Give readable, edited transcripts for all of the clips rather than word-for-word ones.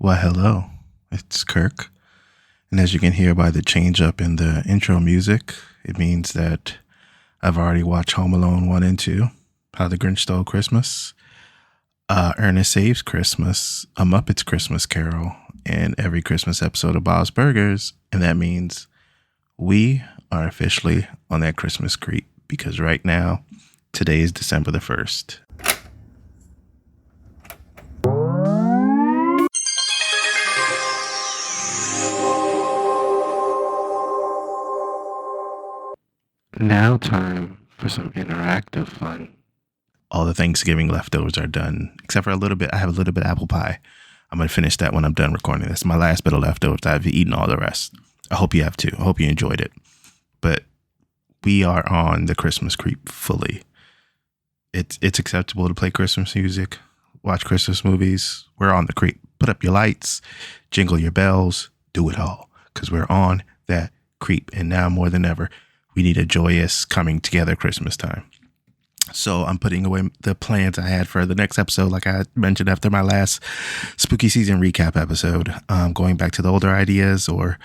Well, hello, it's Kirk. And as you can hear by the change up in the intro music, it means that I've already watched Home Alone 1 and 2, How the Grinch Stole Christmas, Ernest Saves Christmas, A Muppet's Christmas Carol, and every Christmas episode of Bob's Burgers. And that means we are officially on that Christmas creep because right now, today is December the 1st. Now time for some interactive fun. All the Thanksgiving leftovers are done, except for a little bit. I have a little bit of apple pie. I'm going to finish that when I'm done recording this. My last bit of leftovers. I've eaten all the rest. I hope you have too. I hope you enjoyed it. But we are on the Christmas creep fully. It's acceptable to play Christmas music, watch Christmas movies. We're on the creep. Put up your lights, jingle your bells, do it all. Because we're on that creep. And now more than ever, we need a joyous coming together Christmas time. So I'm putting away the plans I had for the next episode, like I mentioned after my last spooky season recap episode, going back to the older ideas or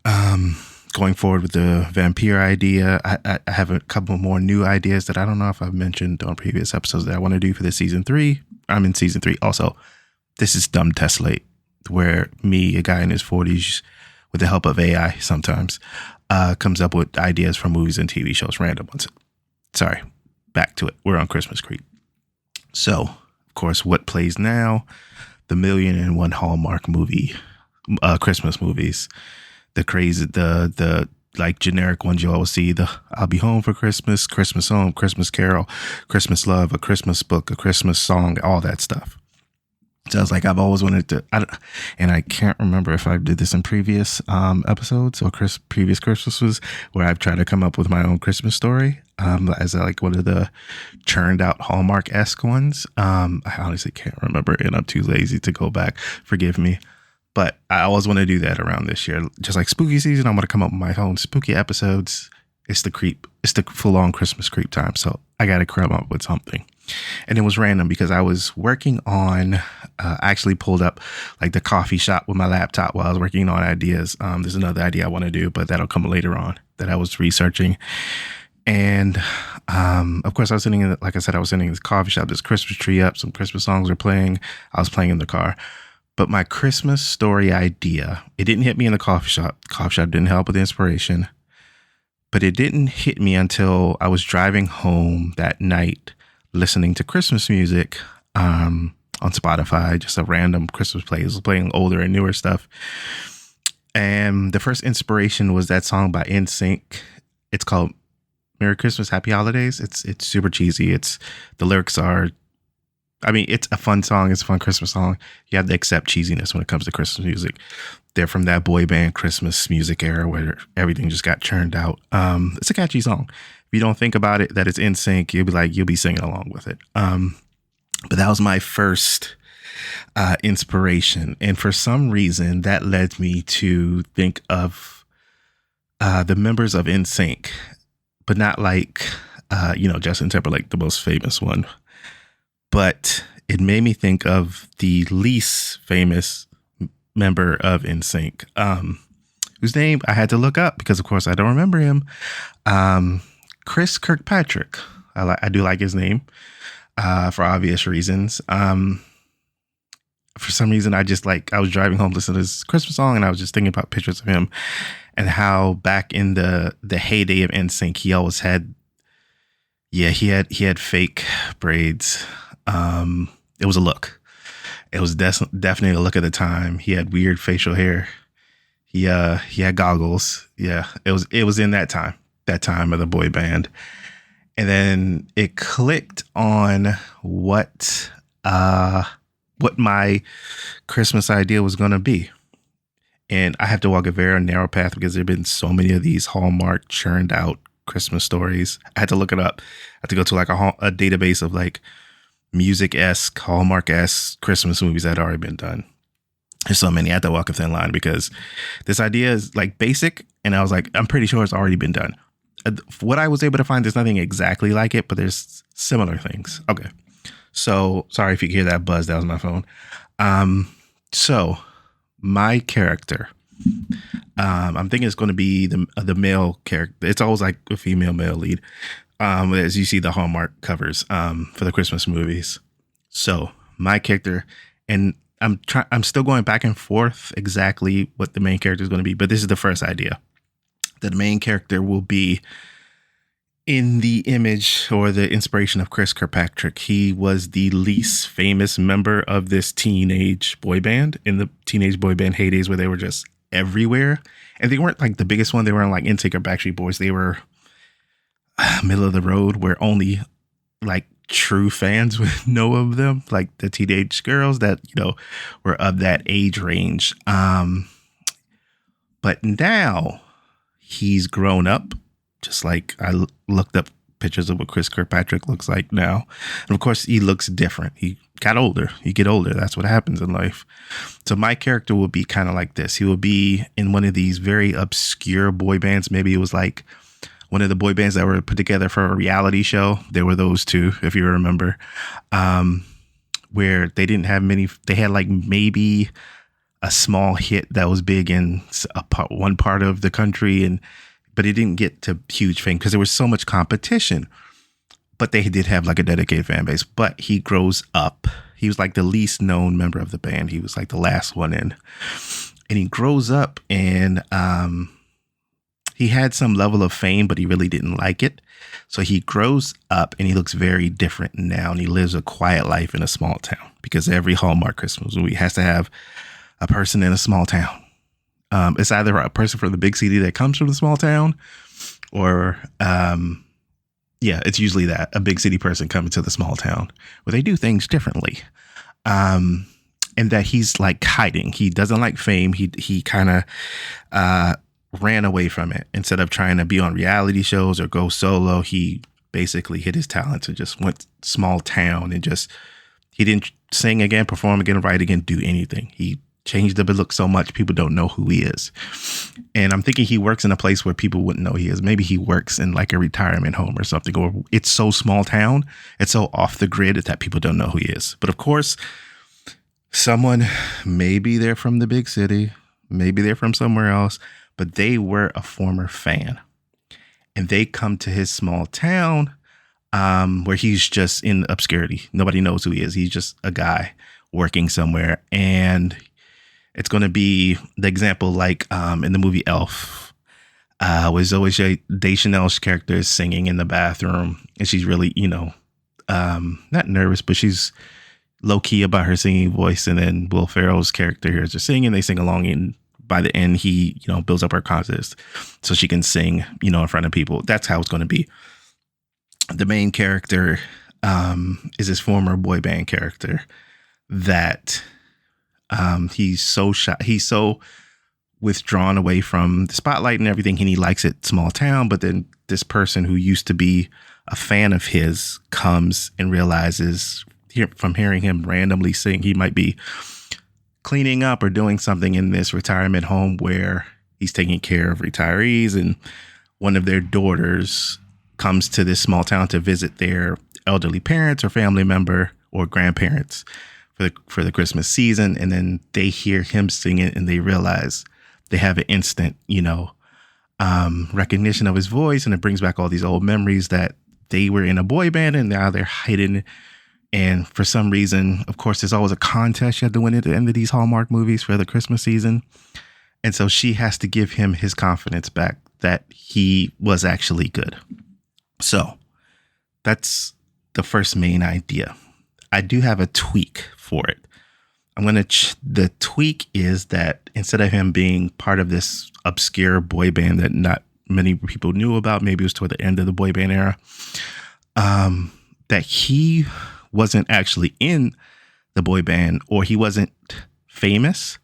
going forward with the vampire idea. I have a couple more new ideas that I don't know if I've mentioned on previous episodes that I want to do for this season 3. I'm in season 3. Also, this is Dumb Tessellate, where me, a guy in his 40s, with the help of AI sometimes, comes up with ideas for movies and TV shows, random ones. Sorry, back to it. We're on Christmas Creep. So, of course, what plays now? The 1,000,001 Hallmark movie, Christmas movies. The crazy, the like generic ones you always see. The I'll Be Home for Christmas, Christmas Home, Christmas Carol, Christmas Love, A Christmas Book, A Christmas Song, all that stuff. So I was like, I've always wanted to, and I can't remember if I did this in previous episodes or previous Christmases where I've tried to come up with my own Christmas story as like one of the churned out Hallmark-esque ones. I honestly can't remember and I'm too lazy to go back. Forgive me. But I always want to do that around this year. Just like spooky season, I'm going to come up with my own spooky episodes. It's the creep. It's the full-on Christmas creep time. So I got to come up with something. And it was random because I was working on, I actually pulled up like the coffee shop with my laptop while I was working on ideas. There's another idea I want to do, but that'll come later on that I was researching. And of course, I was sitting in, like I said, I was sitting in this coffee shop, this Christmas tree up, some Christmas songs were playing. I was playing in the car. But my Christmas story idea, it didn't hit me in the coffee shop. The coffee shop didn't help with the inspiration. But it didn't hit me until I was driving home that night listening to Christmas music on Spotify, just a random Christmas playlist, playing older and newer stuff. And the first inspiration was that song by NSYNC. It's called Merry Christmas, Happy Holidays. It's super cheesy. The lyrics are, it's a fun song. It's a fun Christmas song. You have to accept cheesiness when it comes to Christmas music. They're from that boy band Christmas music era where everything just got churned out. It's a catchy song. If you don't think about it, that it's in sync, you'll be singing along with it. But that was my first inspiration. And for some reason, that led me to think of the members of NSYNC, but not like, Justin Timberlake, the most famous one. But it made me think of the least famous member of NSYNC, whose name I had to look up because, of course, I don't remember him. Chris Kirkpatrick. I do like his name for obvious reasons. For some reason, I was driving home listening to this Christmas song, and I was just thinking about pictures of him and how back in the heyday of NSYNC, he always had, he had fake braids. It was a look. It was definitely a look at the time. He had weird facial hair. He had goggles. Yeah, it was in that time of the boy band. And then it clicked on what my Christmas idea was going to be. And I have to walk a very narrow path because there have been so many of these Hallmark churned out Christmas stories. I had to look it up. I had to go to like a database of like music-esque, Hallmark-esque Christmas movies that had already been done. There's so many. I had to walk a thin line because this idea is like basic. And I was like, I'm pretty sure it's already been done. What I was able to find, there's nothing exactly like it, but there's similar things. Okay. So sorry if you hear that buzz. That was my phone. So my character, I'm thinking it's going to be the male character. It's always like a female male lead, as you see the Hallmark covers for the Christmas movies. So my character, and I'm still going back and forth exactly what the main character is going to be, but this is the first idea. That the main character will be in the image or the inspiration of Chris Kirkpatrick. He was the least famous member of this teenage boy band in the teenage boy band heydays where they were just everywhere. And they weren't like the biggest one. They weren't like NSYNC or Backstreet Boys. They were middle of the road where only like true fans would know of them, like the teenage girls that, were of that age range. But now he's grown up, just like I looked up pictures of what Chris Kirkpatrick looks like now. And of course, he looks different. He got older. You get older. That's what happens in life. So my character will be kind of like this. He will be in one of these very obscure boy bands. Maybe it was like one of the boy bands that were put together for a reality show. There were those two, if you remember, where they didn't have many. They had like maybe a small hit that was big in one part of the country, but it didn't get to huge fame because there was so much competition. But they did have like a dedicated fan base. But he grows up. He was like the least known member of the band. He was like the last one in. And he grows up and he had some level of fame, but he really didn't like it. So he grows up and he looks very different now. And he lives a quiet life in a small town because every Hallmark Christmas movie has to have a person in a small town. It's either a person from the big city that comes from the small town or, it's usually that a big city person coming to the small town where they do things differently. And that he's like hiding. He doesn't like fame. He kind of ran away from it. Instead of trying to be on reality shows or go solo, he basically hid his talents and just went small town and he didn't sing again, perform again, write again, do anything. He changed the look so much people don't know who he is. And I'm thinking he works in a place where people wouldn't know he is. Maybe he works in like a retirement home or something, or it's so small town, it's so off the grid that people don't know who he is. But of course, someone, maybe they're from the big city, maybe they're from somewhere else, but they were a former fan. And they come to his small town where he's just in obscurity. Nobody knows who he is. He's just a guy working somewhere. And it's going to be the example like in the movie Elf, was always Deschanel's character is singing in the bathroom. And she's really, not nervous, but she's low key about her singing voice. And then Will Ferrell's character here is just singing. They sing along. And by the end, he, builds up her confidence so she can sing, in front of people. That's how it's going to be. The main character is his former boy band character that he's so shy. He's so withdrawn away from the spotlight and everything. And he likes it small town. But then this person who used to be a fan of his comes and realizes from hearing him randomly sing, he might be cleaning up or doing something in this retirement home where he's taking care of retirees. And one of their daughters comes to this small town to visit their elderly parents or family member or grandparents for the Christmas season. And then they hear him sing it and they realize they have an instant, recognition of his voice. And it brings back all these old memories that they were in a boy band and now they're hiding. And for some reason, of course, there's always a contest you have to win at the end of these Hallmark movies for the Christmas season. And so she has to give him his confidence back that he was actually good. So that's the first main idea. I do have a tweak for it. The tweak is that instead of him being part of this obscure boy band that not many people knew about, maybe it was toward the end of the boy band era, that he wasn't actually in the boy band or he wasn't famous,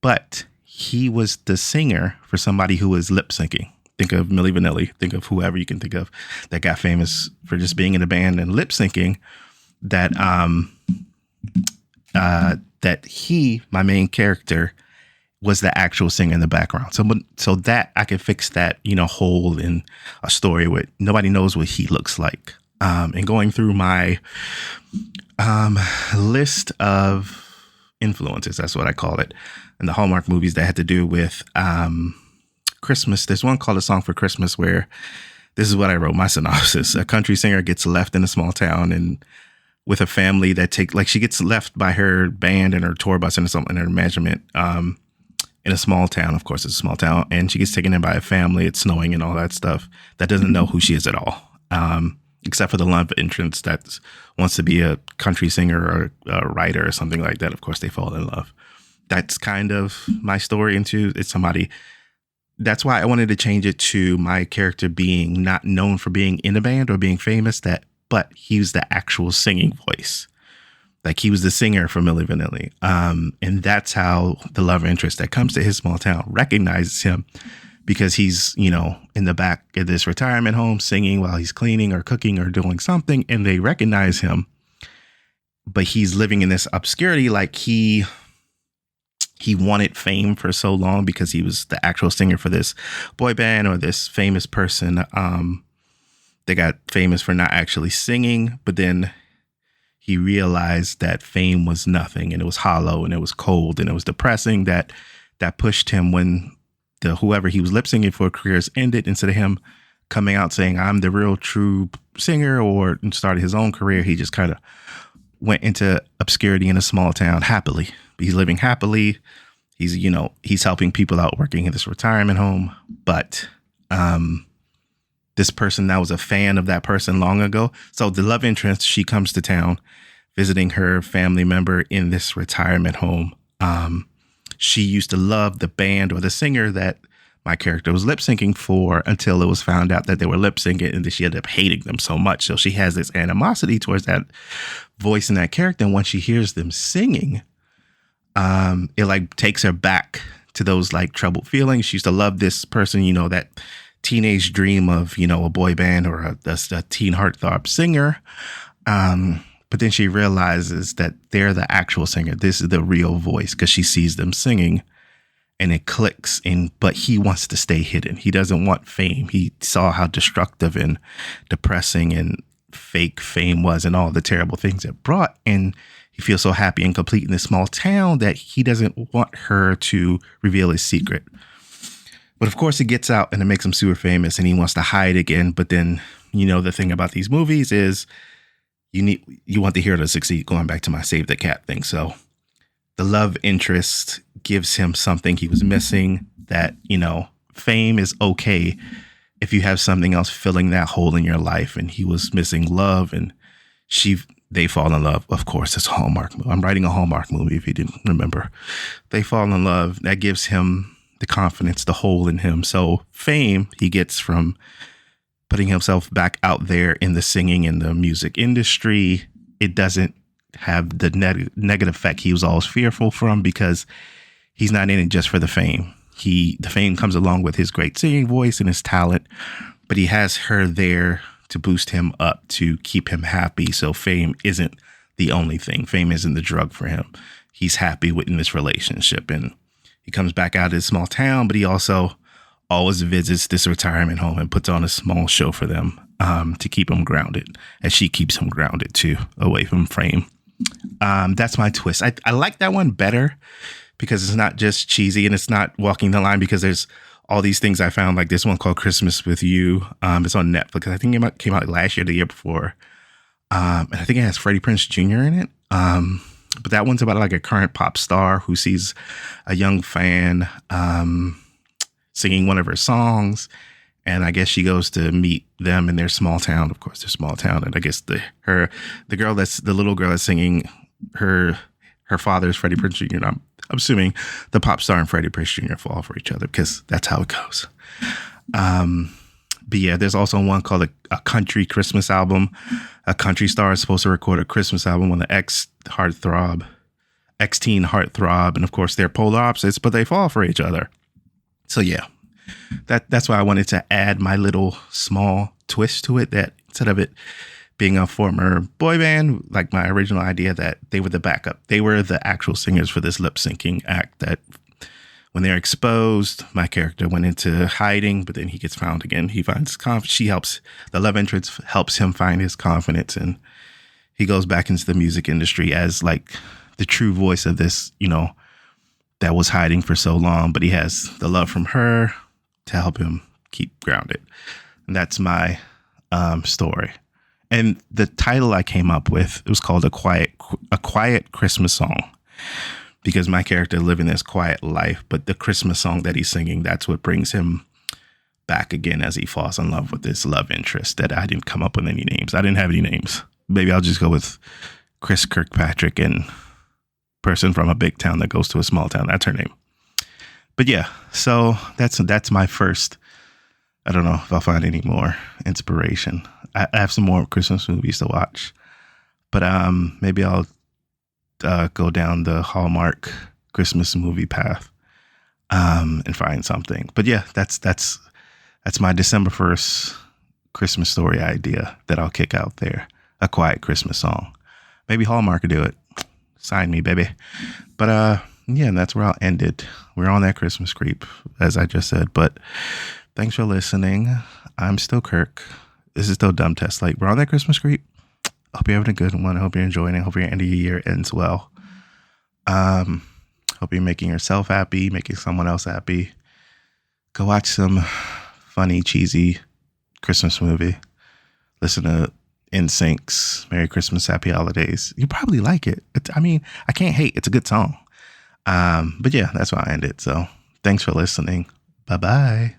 but he was the singer for somebody who was lip syncing. Think of Milli Vanilli, think of whoever you can think of that got famous for just being in a band and lip syncing. That my main character, was the actual singer in the background. So that I could fix that, hole in a story where nobody knows what he looks like. And going through my list of influences. That's what I call it. And the Hallmark movies that had to do with Christmas. There's one called A Song for Christmas where this is what I wrote, my synopsis. A country singer gets left in a small town and with a family that she gets left by her band and her tour bus and something, her management, in a small town. Of course, it's a small town, and she gets taken in by a family. It's snowing and all that stuff that doesn't know who she is at all. Except for the love interest that wants to be a country singer or a writer or something like that. Of course, they fall in love. That's kind of my story into it's somebody. That's why I wanted to change it to my character being not known for being in a band or being famous, but he was the actual singing voice. Like he was the singer for Milli Vanilli. And that's how the love interest that comes to his small town recognizes him because he's, in the back of this retirement home singing while he's cleaning or cooking or doing something. And they recognize him, but he's living in this obscurity. Like he wanted fame for so long because he was the actual singer for this boy band or this famous person. They got famous for not actually singing, but then he realized that fame was nothing and it was hollow and it was cold and it was depressing that pushed him when whoever he was lip singing for careers ended. Instead of him coming out saying, I'm the real true singer or started his own career, he just kind of went into obscurity in a small town happily. He's living happily. He's helping people out working in this retirement home. But this person that was a fan of that person long ago. So the love interest, she comes to town visiting her family member in this retirement home. She used to love the band or the singer that my character was lip syncing for until it was found out that they were lip syncing and that she ended up hating them so much. So she has this animosity towards that voice and that character. And once she hears them singing, it takes her back to those troubled feelings. She used to love this person, that teenage dream of, a boy band or a teen heartthrob singer. But then she realizes that they're the actual singer. This is the real voice because she sees them singing and it clicks but he wants to stay hidden. He doesn't want fame. He saw how destructive and depressing and fake fame was and all the terrible things it brought. And he feels so happy and complete in this small town that he doesn't want her to reveal his secret. But of course it gets out and it makes him super famous and he wants to hide again. But then, the thing about these movies is you want the hero to succeed, going back to my Save the Cat thing. So the love interest gives him something he was missing that, fame is okay if you have something else filling that hole in your life. And he was missing love and they fall in love. Of course, it's a Hallmark movie. I'm writing a Hallmark movie if you didn't remember. They fall in love. That gives him the confidence, the hole in him. So fame he gets from putting himself back out there in the singing and the music industry. It doesn't have the negative effect he was always fearful from because he's not in it just for the fame. The fame comes along with his great singing voice and his talent, but he has her there to boost him up, to keep him happy. So fame isn't the only thing. Fame isn't the drug for him. He's happy within this relationship and he comes back out of his small town, but he also always visits this retirement home and puts on a small show for them to keep him grounded, and she keeps him grounded too, away from fame. That's my twist. I like that one better because it's not just cheesy and it's not walking the line, because there's all these things I found, like this one called Christmas with You. It's on Netflix. I think it came out last year, the year before. And I think it has Freddie Prinze Jr. in it. But that one's about a current pop star who sees a young fan singing one of her songs. And I guess she goes to meet them in their small town. Of course, their small town. And I guess the little girl that's singing, her father is Freddie Prinze Jr. And I'm assuming the pop star and Freddie Prinze Jr. fall for each other because that's how it goes. But yeah, there's also one called a country Christmas album. A country star is supposed to record a Christmas album with an ex-teen heartthrob. And of course, they're polar opposites, but they fall for each other. So yeah, that's why I wanted to add my little small twist to it, that instead of it being a former boy band, like my original idea, that they were the backup. They were the actual singers for this lip syncing act that when they're exposed, my character went into hiding, but then he gets found again. He finds confidence. The love interest helps him find his confidence, and he goes back into the music industry as the true voice of this, that was hiding for so long, but he has the love from her to help him keep grounded. And that's my story. And the title I came up with, it was called A Quiet Christmas Song, because my character living this quiet life, but the Christmas song that he's singing, that's what brings him back again as he falls in love with this love interest that I didn't come up with any names. I didn't have any names. Maybe I'll just go with Chris Kirkpatrick and person from a big town that goes to a small town. That's her name. But yeah, so that's my first. I don't know if I'll find any more inspiration. I have some more Christmas movies to watch, but maybe I'll go down the Hallmark Christmas movie path and find something. But yeah, that's my December 1st Christmas story idea that I'll kick out there. A Quiet Christmas Song. Maybe Hallmark will do it. Sign me, baby. But yeah, that's where I'll end it. We're on that Christmas creep, as I just said. But thanks for listening. I'm still Kirk. This is still Dumb Test. Like, we're on that Christmas creep. Hope you're having a good one. Hope you're enjoying it. Hope your end of your year ends well. Hope you're making yourself happy, making someone else happy. Go watch some funny, cheesy Christmas movie. Listen to NSYNC's Merry Christmas, Happy Holidays. You probably like it. I can't hate. It's a good song. But yeah, that's why I end it. So thanks for listening. Bye-bye.